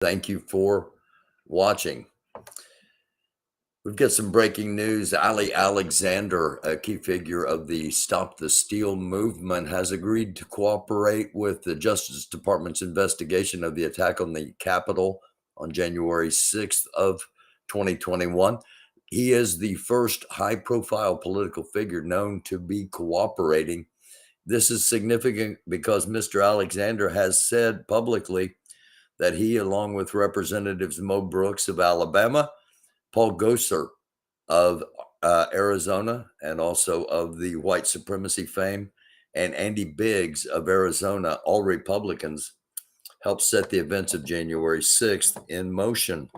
Thank you for watching. We've got some breaking news. Ali Alexander, a key figure of the Stop the Steal movement, has agreed to cooperate with the Justice Department's investigation of the attack on the Capitol on January 6th of 2021. He is the first high-profile political figure known to be cooperating. This is significant because Mr. Alexander has said publicly that he, along with Representatives Mo Brooks of Alabama, Paul Gosar of Arizona, and also of the white supremacy fame, and Andy Biggs of Arizona, all Republicans, helped set the events of January 6th in motion.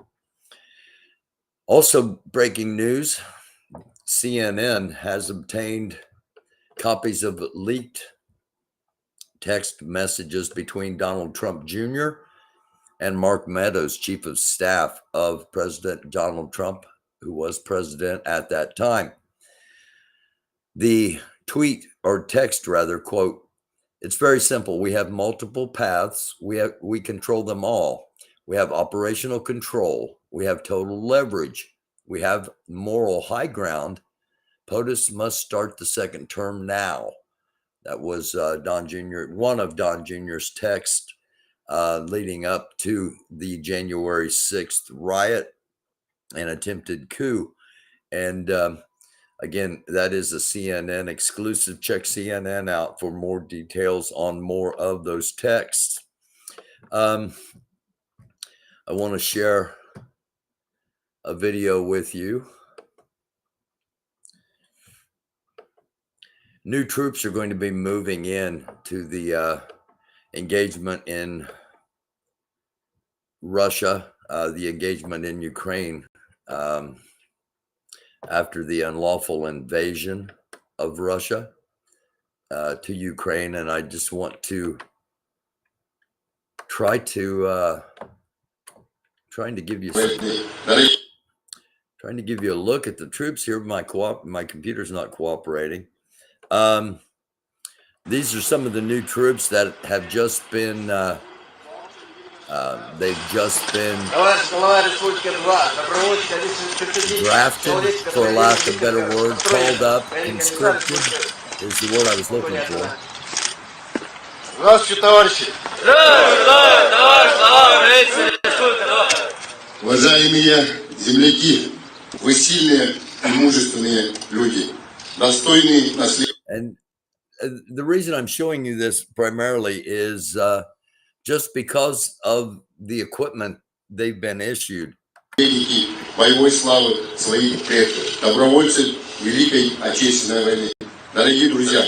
Also, breaking news, CNN has obtained copies of leaked text messages between Donald Trump Jr. and Mark Meadows, chief of staff of President Donald Trump, who was president at that time. The tweet, or text rather, quote, "It's very simple. We have multiple paths. We control them all. We have operational control. We have total leverage. We have moral high ground. POTUS must start the second term now." That was Don Jr., one of Don Jr.'s texts leading up to the January 6th riot and attempted coup. And again, that is a CNN exclusive. Check CNN out for more details on more of those texts. I want to share a video with you. New troops are going to be moving in to the engagement in Russia, the engagement in Ukraine after the unlawful invasion of Russia to Ukraine. And I just want to trying to give you a look at the troops here. My computer's not cooperating. These are some of the new troops that have just been drafted, for lack of a better word, called up, conscripted is the word I was looking for. Здравствуйте, товарищи! Уважаемые земляки, вы сильные и мужественные люди, достойные наследия. And the reason I'm showing you this primarily is just because of the equipment they've been issued. Боевой славы своих предков, добровольцы Великой Отечественной войны. Дорогие друзья,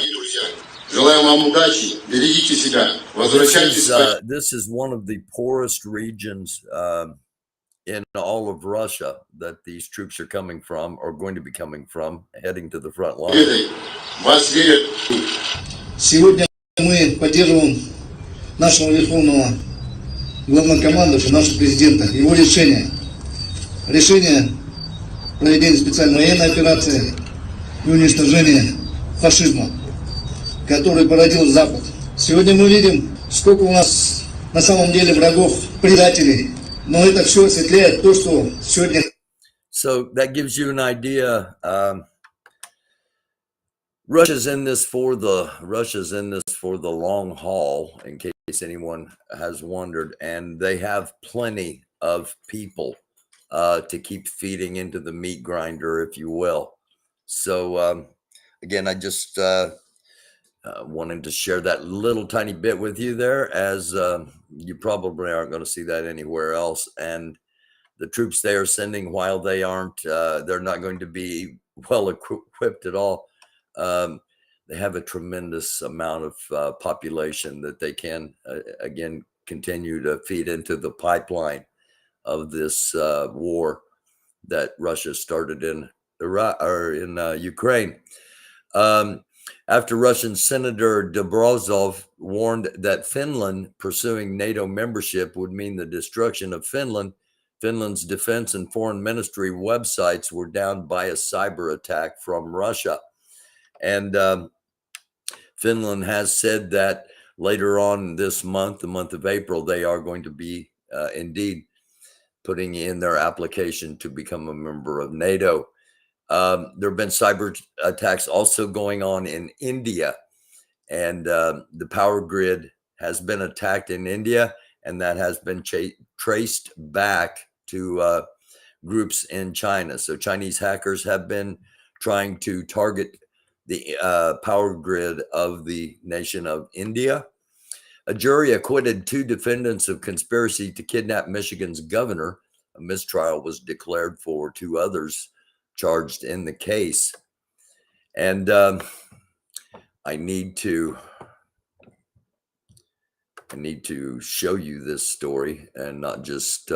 желаю вам удачи, берегите себя, возвращайтесь. This is one of the poorest regions in all of Russia that these troops are coming from, or going to be coming from, heading to the front line. Сегодня мы поддерживаем нашего верховного главнокомандующего, нашего президента, его решение проведения специальной военной операции и уничтожения фашизма, который породил Запад. Сегодня мы видим, сколько у нас на самом деле врагов, предателей, но это все осветляет то, что сегодня. So that gives you an idea. Russia's in this for the long haul, in case anyone has wondered, and they have plenty of people to keep feeding into the meat grinder, if you will. So again, I just wanted to share that little tiny bit with you there, as you probably aren't going to see that anywhere else. And the troops they are sending, while they aren't, they're not going to be well equipped at all. They have a tremendous amount of population that they can, again, continue to feed into the pipeline of this war that Russia started in Iraq, or in Ukraine. After Russian Senator Dobrozov warned that Finland pursuing NATO membership would mean the destruction of Finland, Finland's defense and foreign ministry websites were down by a cyber attack from Russia. And Finland has said that later on this month, the month of April, they are going to be indeed putting in their application to become a member of NATO. There have been cyber attacks also going on in India, and the power grid has been attacked in India, and that has been traced back to groups in China. So Chinese hackers have been trying to target the power grid of the nation of India. A jury acquitted 2 defendants of conspiracy to kidnap Michigan's governor. A mistrial was declared for 2 others charged in the case. And I need to show you this story and not just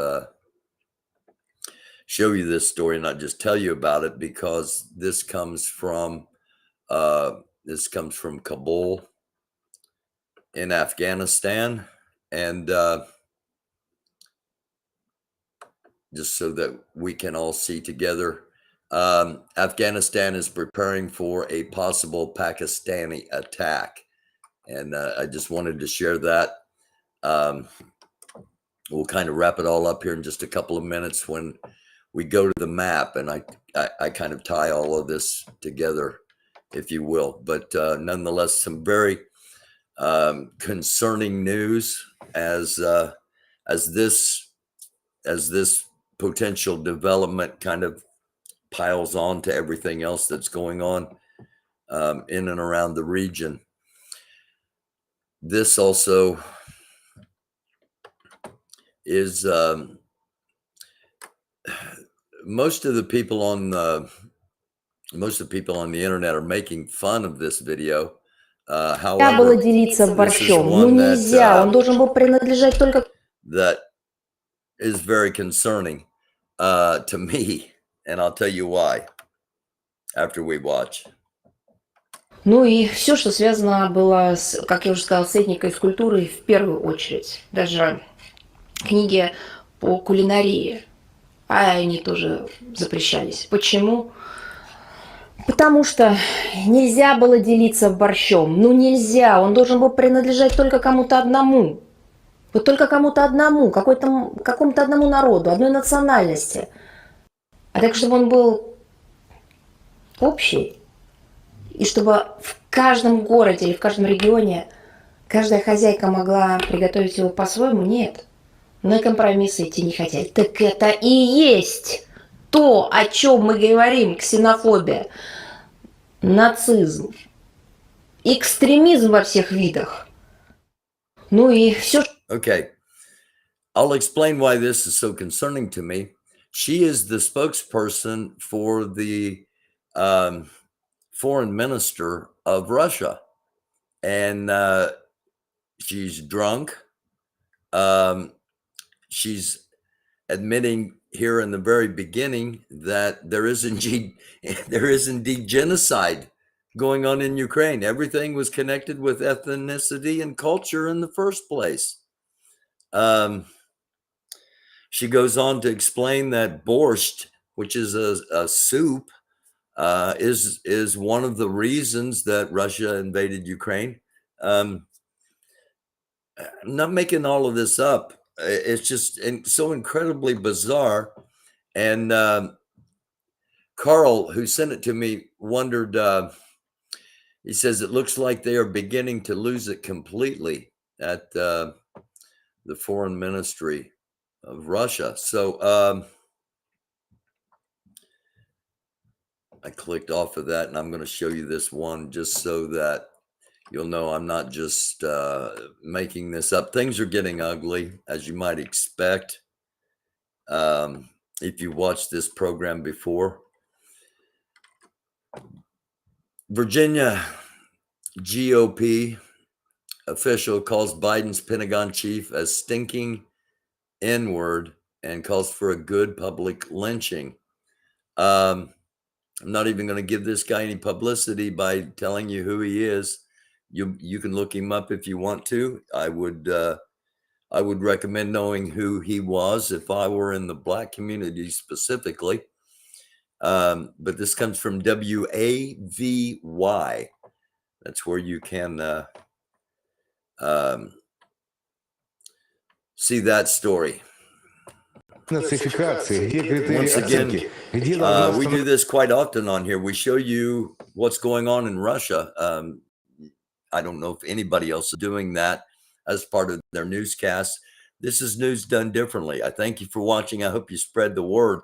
show you this story and not just tell you about it, because this comes from Kabul in Afghanistan, and just so that we can all see together, Afghanistan is preparing for a possible Pakistani attack, and I just wanted to share that. We'll kind of wrap it all up here in just a couple of minutes when we go to the map, and I kind of tie all of this together, if you will. But nonetheless, some very concerning news as this potential development kind of piles on to everything else that's going on in and around the region. This also is most of the people on the internet are making fun of this video. Нельзя было However, делиться this is борщом. Ну one that нельзя, он должен был принадлежать только... that is very concerning to me, and I'll tell you why after we watch. Ну и все, что связано было, с, как я уже сказала, с этникой, с культурой в первую очередь. Даже книги по кулинарии, а они тоже запрещались. Почему? Потому что нельзя было делиться борщом. Ну нельзя, он должен был принадлежать только кому-то одному. Вот только кому-то одному, какому-то одному народу, одной национальности. А так, чтобы он был общий, и чтобы в каждом городе или в каждом регионе каждая хозяйка могла приготовить его по-своему, нет. На компромиссы идти не хотят. Так это и есть то, о чем мы говорим: ксенофобия, нацизм, экстремизм во всех видах. Ну и все. Okay, I'll explain why this is so concerning to me. She is the spokesperson for the foreign minister of Russia, and she's drunk. She's admitting here in the very beginning that there is indeed genocide going on in Ukraine. Everything was connected with ethnicity and culture in the first place. She goes on to explain that borscht, which is a soup, is one of the reasons that Russia invaded Ukraine. I'm not making all of this up. It's just so incredibly bizarre. And Carl, who sent it to me, wondered, he says, it looks like they are beginning to lose it completely at the foreign ministry of Russia. So I clicked off of that, and I'm going to show you this one just so that you'll know I'm not just making this up. Things are getting ugly, as you might expect if you watched this program before. Virginia GOP official calls Biden's Pentagon chief a stinking N-word and calls for a good public lynching. I'm not even going to give this guy any publicity by telling you who he is. You can look him up if you want to. I would recommend knowing who he was if I were in the Black community specifically. But this comes from WAVY. That's where you can see that story. Нацификации, где критерии Once again, оценки, где должна we do this quite often on here. We show you what's going on in Russia. I don't know if anybody else is doing that as part of their newscasts. This is news done differently. I thank you for watching. I hope you spread the word.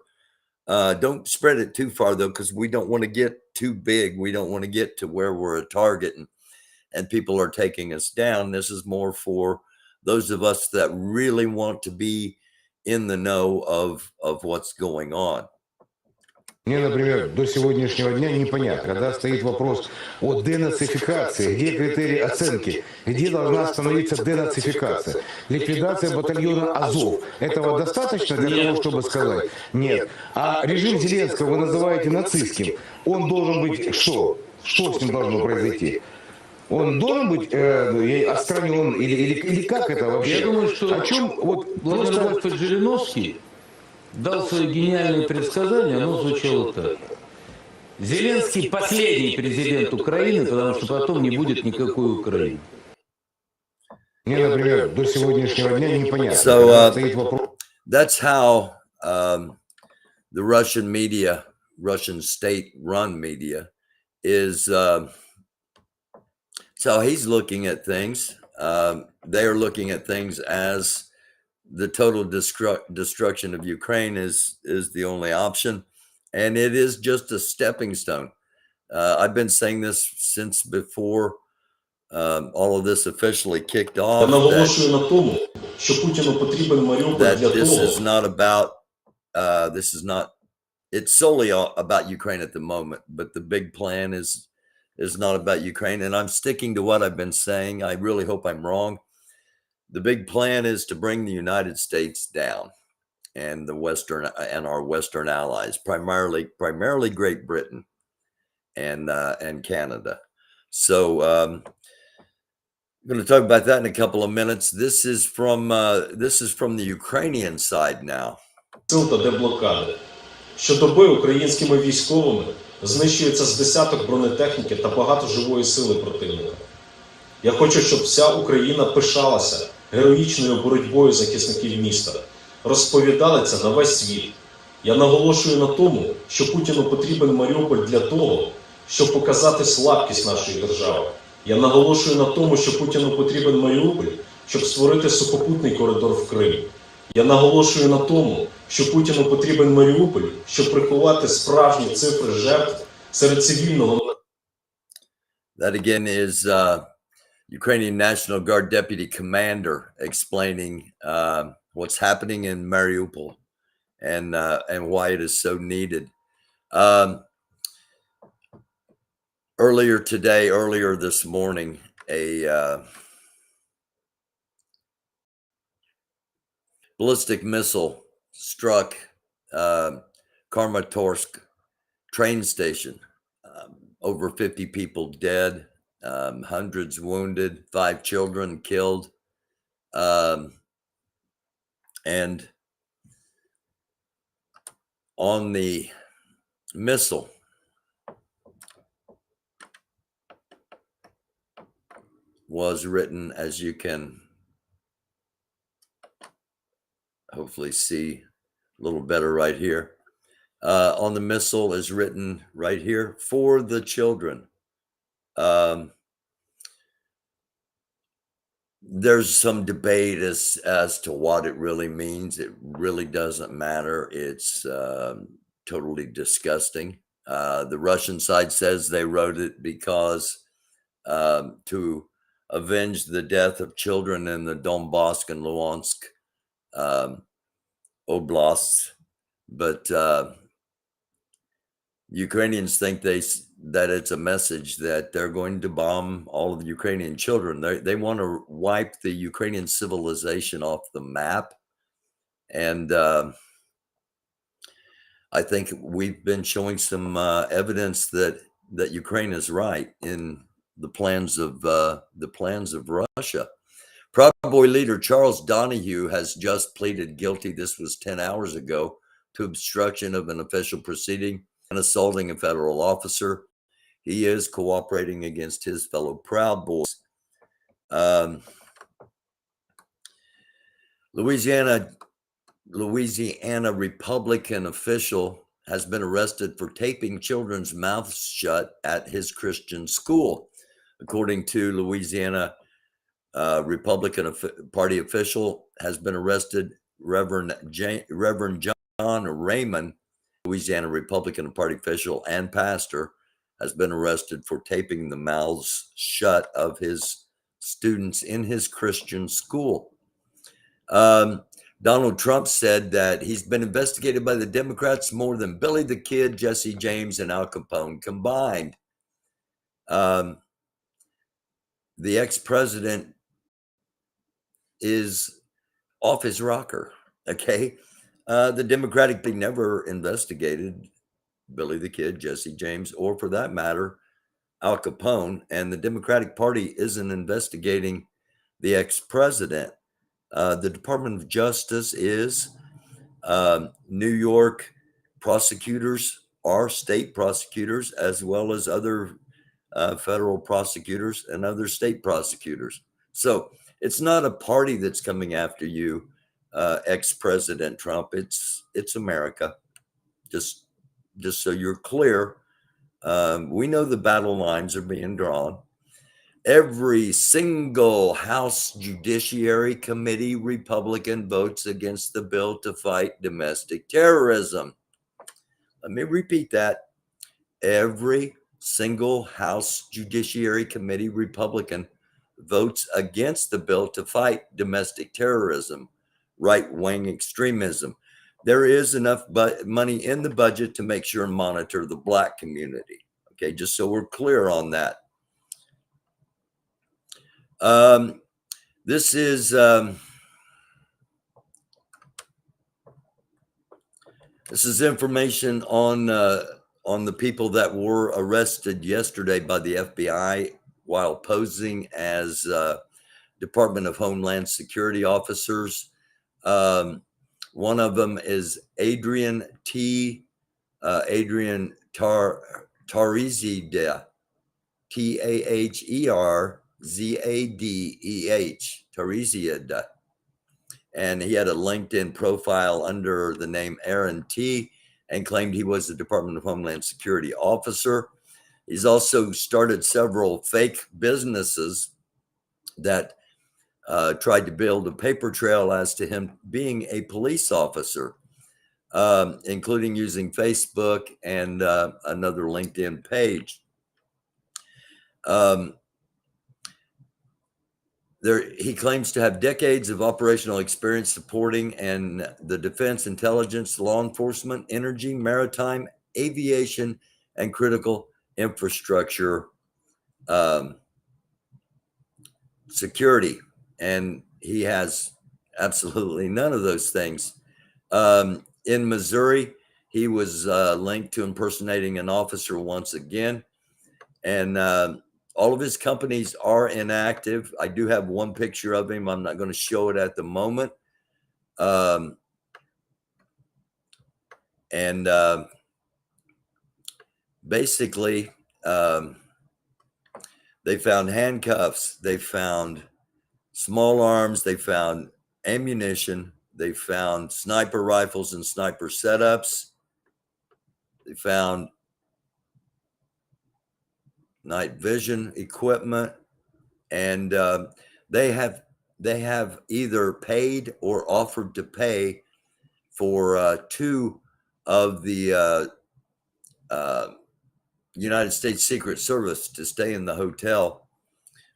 Don't spread it too far, though, because we don't want to get too big. We don't want to get to where we're a target and people are taking us down. This is more for those of us that really want to be in the know of what's going on. Мне, например, до сегодняшнего дня непонятно, когда стоит вопрос о денацификации, где критерии оценки, где должна остановиться денацификация. Ликвидация батальона Азов. Этого достаточно для того, чтобы сказать? Нет. А режим Зеленского вы называете нацистским. Он должен быть что? Что с ним должно произойти? Он должен быть отстранен или как это вообще? Я думаю, что о чем вот Владимир Вольфович Жириновский дал свои гениальные предсказания, оно звучало так. Зеленский последний президент Украины, потому что потом не будет никакой Украины. Мне, например, до сегодняшнего дня непонятно. So that's how the Russian media, Russian state-run media, is. So he's looking at things. They are looking at things as the total destruction of Ukraine is the only option, and it is just a stepping stone. I've been saying this since before all of this officially kicked off. That this is not about. This is not. It's solely about Ukraine at the moment, but the big plan is not about Ukraine. And I'm sticking to what I've been saying. I really hope I'm wrong. The big plan is to bring the United States down and the Western and our Western allies, primarily Great Britain and Canada. So I'm going to talk about that in a couple of minutes. This is from the Ukrainian side now. Щодоби українськими військовими знищується з десяток бронетехніки та багато живої сили противника. Я хочу, щоб вся Україна пишалася героїчною боротьбою захисників міста, розповідали це на весь світ. Я наголошую на тому, що Путіну потрібен Маріуполь для того, щоб показати слабкість нашої держави. Я наголошую на тому, що Путіну потрібен Маріуполь, щоб створити сухопутний коридор в Кримі. Я наголошую на тому, що Путіну потрібен Маріуполь, щоб приховати справжні цифри жертв серед цивільного. That again is Ukrainian National Guard Deputy Commander explaining what's happening in Mariupol and why it is so needed. Earlier this morning, a ballistic missile struck Kramatorsk train station. Over 50 people dead, hundreds wounded, 5 children killed. And on the missile was written, as you can hopefully see a little better right here. On the missile is written right here, "For the children." There's some debate as to what it really means. It really doesn't matter. It's totally disgusting. The Russian side says they wrote it because to avenge the death of children in the Donbass and Luhansk oblasts, but Ukrainians think that it's a message that they're going to bomb all of the Ukrainian children. They want to wipe the Ukrainian civilization off the map, and I think we've been showing some evidence that Ukraine is right in the plans of Russia. Proud Boy leader Charles Donahue has just pleaded guilty. This was 10 hours ago to obstruction of an official proceeding and assaulting a federal officer. He is cooperating against his fellow Proud Boys. Louisiana Republican official has been arrested for taping children's mouths shut at his Christian school. According to Louisiana Republican Party official has been arrested, Reverend John Raymond, Louisiana Republican Party official and pastor, has been arrested for taping the mouths shut of his students in his Christian school. Donald Trump said that he's been investigated by the Democrats more than Billy the Kid, Jesse James, and Al Capone combined. The ex-president is off his rocker, okay? The Democratic Party never investigated Billy the Kid, Jesse James, or for that matter, Al Capone, and the Democratic Party isn't investigating the ex-president. The Department of Justice is. New York prosecutors are state prosecutors, as well as other federal prosecutors and other state prosecutors. So it's not a party that's coming after you, ex-President Trump. It's America. Just so you're clear, we know the battle lines are being drawn. Every single House Judiciary Committee Republican votes against the bill to fight domestic terrorism. Let me repeat that. Every single House Judiciary Committee Republican votes against the bill to fight domestic terrorism, right-wing extremism. There is enough money in the budget to make sure and monitor the Black community. Okay, just so we're clear on that. This is information on the people that were arrested yesterday by the FBI while posing as Department of Homeland Security officers. One of them is Adrian Tarizadeh, Taherzadeh, Tarizadeh. And he had a LinkedIn profile under the name Aaron T. and claimed he was the Department of Homeland Security officer. He's also started several fake businesses that tried to build a paper trail as to him being a police officer, including using Facebook and another LinkedIn page. He claims to have decades of operational experience supporting and the defense, intelligence, law enforcement, energy, maritime, aviation, and critical infrastructure security. And he has absolutely none of those things. In Missouri, he was linked to impersonating an officer once again. And all of his companies are inactive. I do have one picture of him. I'm not going to show it at the moment. Basically, they found handcuffs. They found small arms. They found ammunition. They found sniper rifles and sniper setups. They found night vision equipment, and they have either paid or offered to pay for two of the United States Secret Service to stay in the hotel.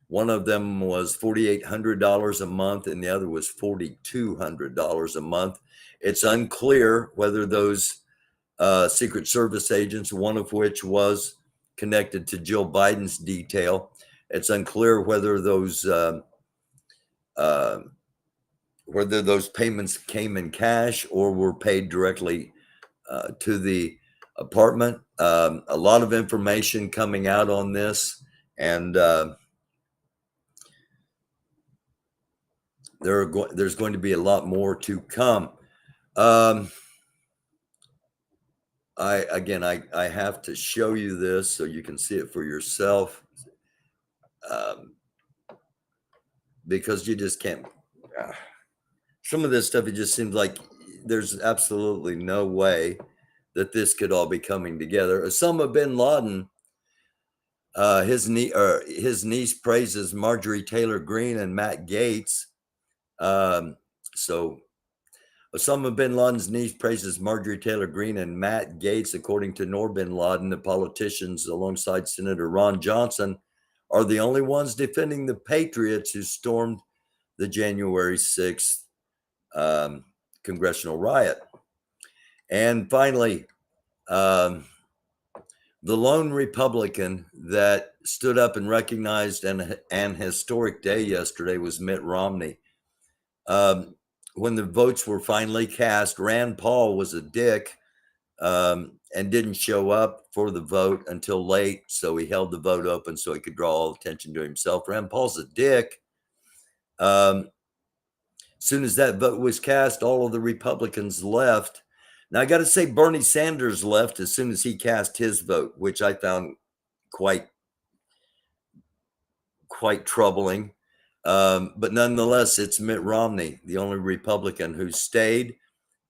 One of them was $4,800 a month, and the other was $4,200 a month. It's unclear whether those Secret Service agents, one of which was connected to Jill Biden's detail. It's unclear whether those payments came in cash or were paid directly to the apartment. A lot of information coming out on this, and there's going to be a lot more to come. I have to show you this so you can see it for yourself, because you just can't. some of this stuff, it just seems like there's absolutely no way that this could all be coming together. Osama bin Laden, his niece praises Marjorie Taylor Greene and Matt Gaetz. So Osama bin Laden's niece praises Marjorie Taylor Greene and Matt Gaetz, according to Noor bin Laden. The politicians, alongside Senator Ron Johnson, are the only ones defending the patriots who stormed the January 6th congressional riot. And finally, the lone Republican that stood up and recognized an historic day yesterday was Mitt Romney. When the votes were finally cast, Rand Paul was a dick and didn't show up for the vote until late. So he held the vote open so he could draw all attention to himself. Rand Paul's a dick. As soon as that vote was cast, all of the Republicans left. Now, I got to say, Bernie Sanders left as soon as he cast his vote, which I found quite troubling. But nonetheless, it's Mitt Romney, the only Republican who stayed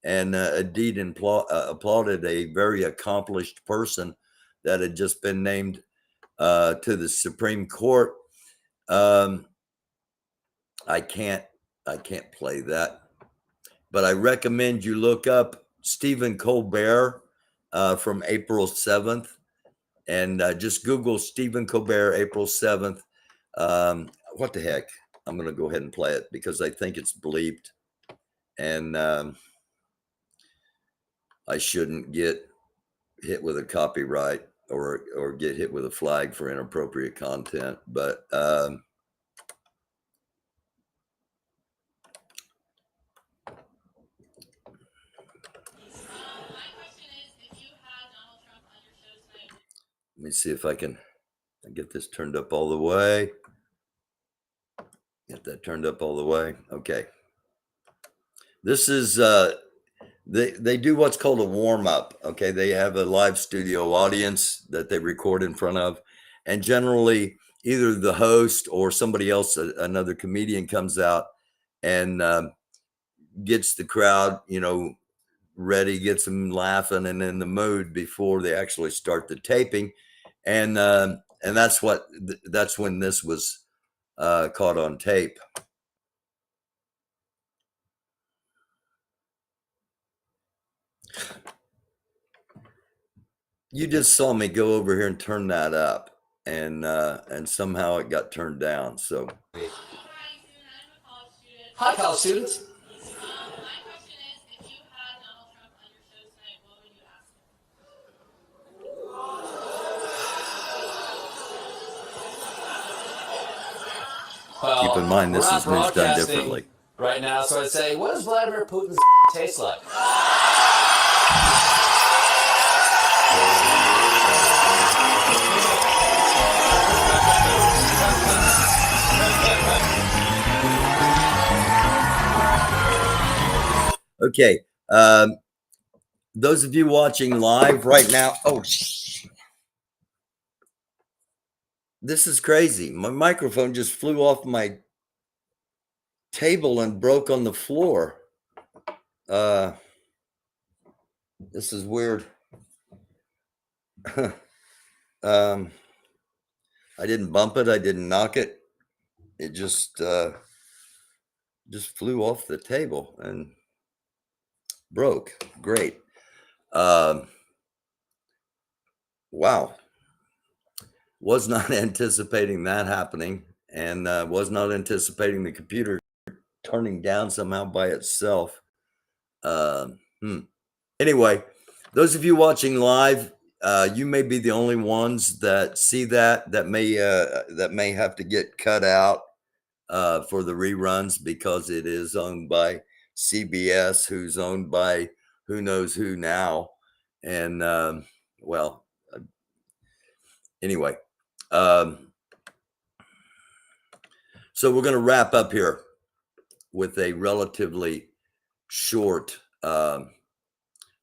and indeed applauded a very accomplished person that had just been named to the Supreme Court. I can't play that, but I recommend you look up Stephen Colbert from April 7th, and just Google Stephen Colbert April 7th. What the heck? I'm going to go ahead and play it because I think it's bleeped, and I shouldn't get hit with a copyright or get hit with a flag for inappropriate content. But let me see if I can get this turned up all the way. Get that turned up all the way. Okay. This is, they do what's called a warm up. Okay. They have a live studio audience that they record in front of. And generally, either the host or somebody else, another comedian, comes out and gets the crowd, ready, gets them laughing and in the mood before they actually start the taping. And that's when this was caught on tape. You just saw me go over here and turn that up, and somehow it got turned down. So, hi, college students. Well, keep in mind, this is news done differently right now. So I'd say, what does Vladimir Putin's taste like? Okay. Those of you watching live right now, this is crazy. My microphone just flew off my table and broke on the floor. This is weird. I didn't bump it. I didn't knock it. It just flew off the table and broke. Great. Wow. Was not anticipating that happening, and was not anticipating the computer turning down somehow by itself. Anyway, those of you watching live, you may be the only ones that see that may have to get cut out for the reruns, because it is owned by CBS, who's owned by who knows who now. And anyway, so we're going to wrap up here with a relatively short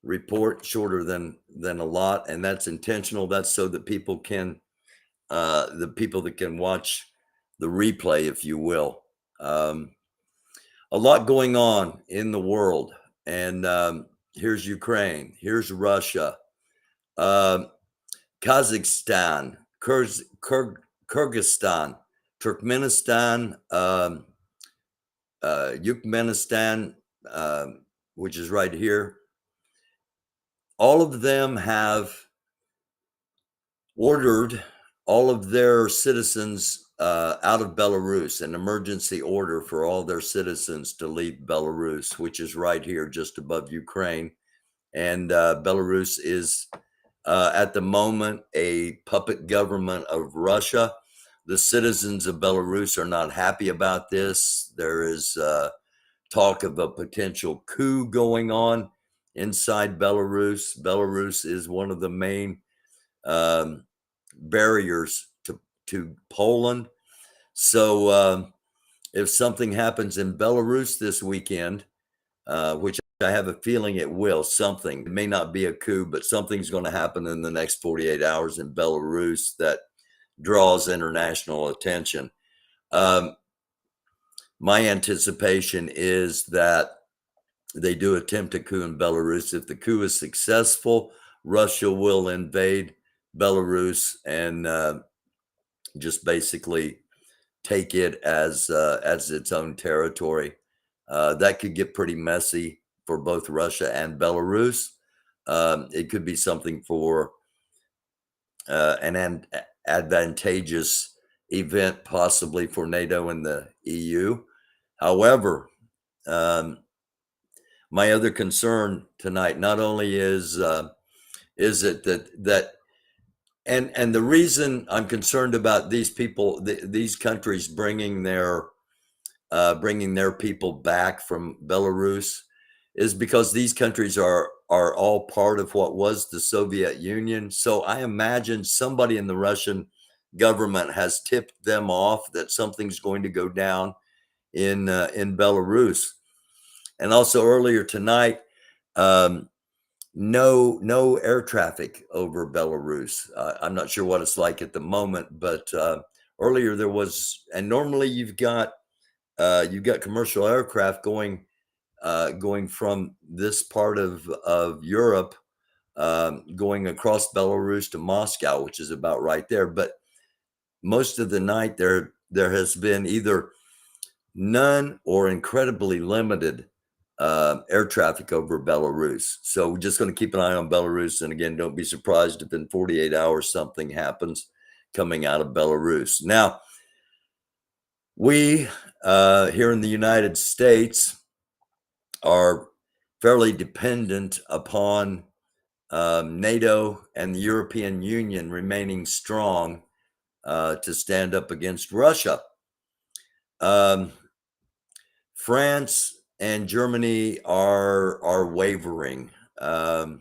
report, shorter than a lot, and that's intentional. That's so that people can, the people that can watch the replay, if you will. a lot going on in the world. And here's Ukraine, here's Russia, Kazakhstan, Kyrgyzstan, Turkmenistan, Turkmenistan, which is right here. All of them have ordered all of their citizens out of Belarus, an emergency order for all their citizens to leave Belarus, which is right here just above Ukraine. And Belarus is at the moment a puppet government of Russia. The citizens of Belarus are not happy about this. There is talk of a potential coup going on inside Belarus. Belarus is one of the main barriers to Poland. So if something happens in Belarus this weekend, which I have a feeling it will, something, it may not be a coup, but something's going to happen in the next 48 hours in Belarus that draws international attention. My anticipation is that they do attempt a coup in Belarus. If the coup is successful, Russia will invade Belarus and just basically take it as its own territory. That could get pretty messy for both Russia and Belarus. It could be something for an advantageous event, possibly for NATO and the EU. However, my other concern tonight not only is it that and the reason I'm concerned about these people, these countries bringing their people back from Belarus, is because these countries are all part of what was the Soviet Union. So I imagine somebody in the Russian government has tipped them off that something's going to go down in Belarus. And also earlier tonight, no air traffic over Belarus. I'm not sure what it's like at the moment, but earlier there was, and normally you've got commercial aircraft going from this part of Europe, going across Belarus to Moscow, which is about right there. But most of the night there has been either none or incredibly limited air traffic over Belarus. So we're just going to keep an eye on Belarus. And again, don't be surprised if in 48 hours something happens coming out of Belarus. Now, we here in the United States are fairly dependent upon NATO and the European Union remaining strong to stand up against Russia. France and Germany are wavering. I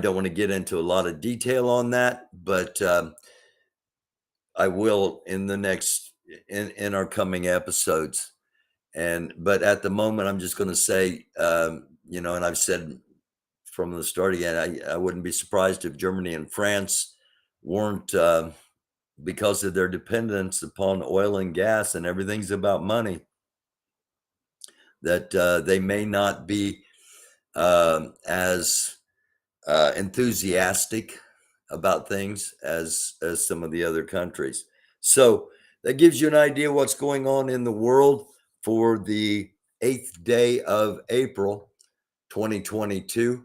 don't want to get into a lot of detail on that, but I will in the next in our coming episodes. But at the moment, I'm just going to say, and I've said from the start again, I wouldn't be surprised if Germany and France weren't, because of their dependence upon oil and gas, and everything's about money, that they may not be as enthusiastic about things as some of the other countries. So that gives you an idea what's going on in the world for the 8th day of April, 2022.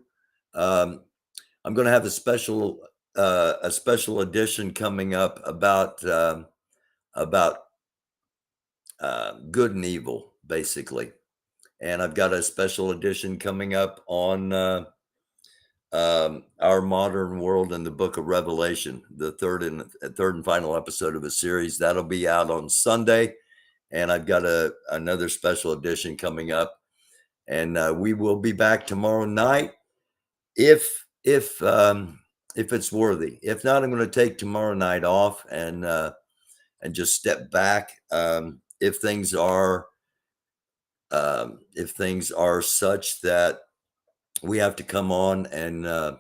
I'm going to have a special edition coming up about good and evil, basically. And I've got a special edition coming up on our modern world in the book of Revelation, the third and final episode of a series that'll be out on Sunday. And I've got another special edition coming up, and we will be back tomorrow night if it's worthy. If not, I'm going to take tomorrow night off and just step back. If things are such that we have to come on and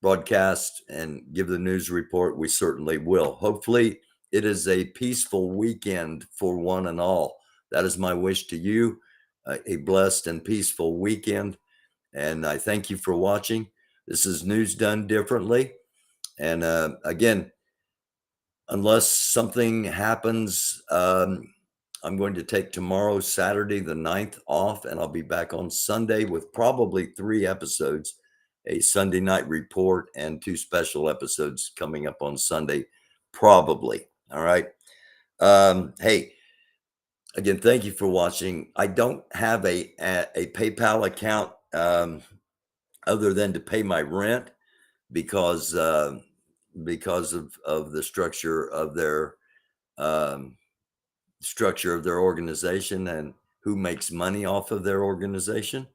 broadcast and give the news report, we certainly will. Hopefully it is a peaceful weekend for one and all. That is my wish to you. a blessed and peaceful weekend. And I thank you for watching. This is News Done Differently. And again, unless something happens, I'm going to take tomorrow, Saturday the 9th, off, and I'll be back on Sunday with probably 3 episodes, a Sunday night report and 2 special episodes coming up on Sunday, probably. All right. Hey, again, thank you for watching. I don't have a PayPal account other than to pay my rent because of the structure of their organization and who makes money off of their organization.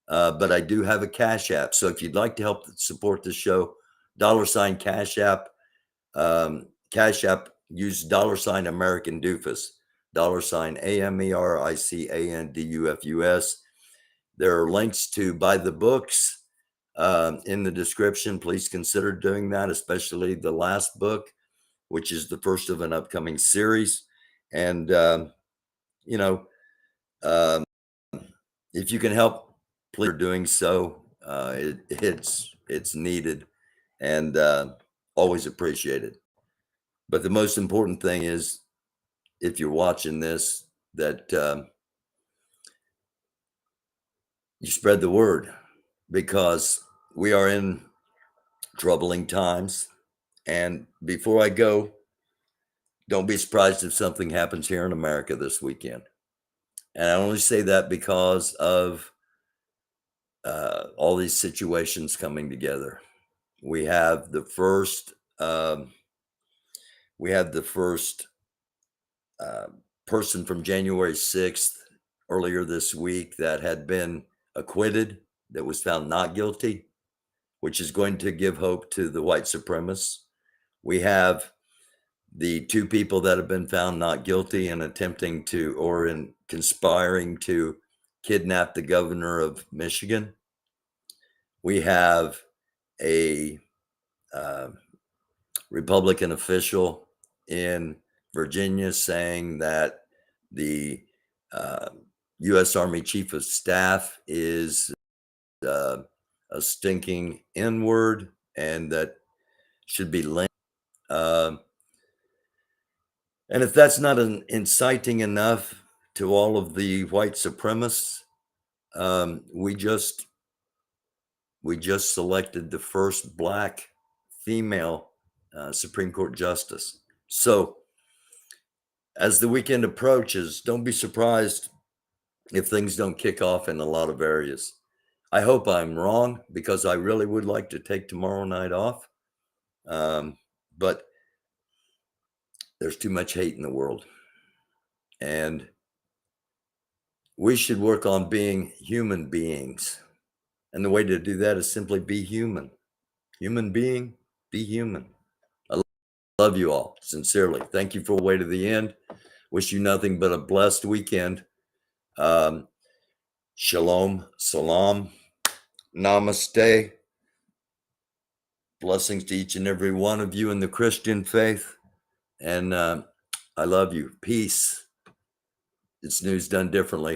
But I do have a Cash App. So if you'd like to help support the show, $ Cash App, Cash App, use $ American Doofus, $ AMERICANDUFUS. There are links to buy the books in the description. Please consider doing that, especially the last book, which is the first of an upcoming series. And, you know, if you can help, please doing so. It's needed and always appreciated. But the most important thing is, if you're watching this, that you spread the word, because we are in troubling times. And before I go, don't be surprised if something happens here in America this weekend. And I only say that because of all these situations coming together. We have the first person from January 6th earlier this week that had been acquitted, that was found not guilty, which is going to give hope to the white supremacists. We have the 2 people that have been found not guilty in attempting to, or in conspiring to, kidnap the governor of Michigan. We have a Republican official in Virginia saying that the U.S. Army Chief of Staff is a stinking N-word and that should be lynched. And if that's not inciting enough to all of the white supremacists, we just selected the first Black female Supreme Court justice. So as the weekend approaches, don't be surprised if things don't kick off in a lot of areas. I hope I'm wrong, because I really would like to take tomorrow night off. But there's too much hate in the world. And we should work on being human beings. And the way to do that is simply be human. Human being, be human. I love you all, sincerely. Thank you for the way to the end. Wish you nothing but a blessed weekend. Shalom, salam, namaste. Blessings to each and every one of you in the Christian faith. And I love you. Peace. It's News Done Differently.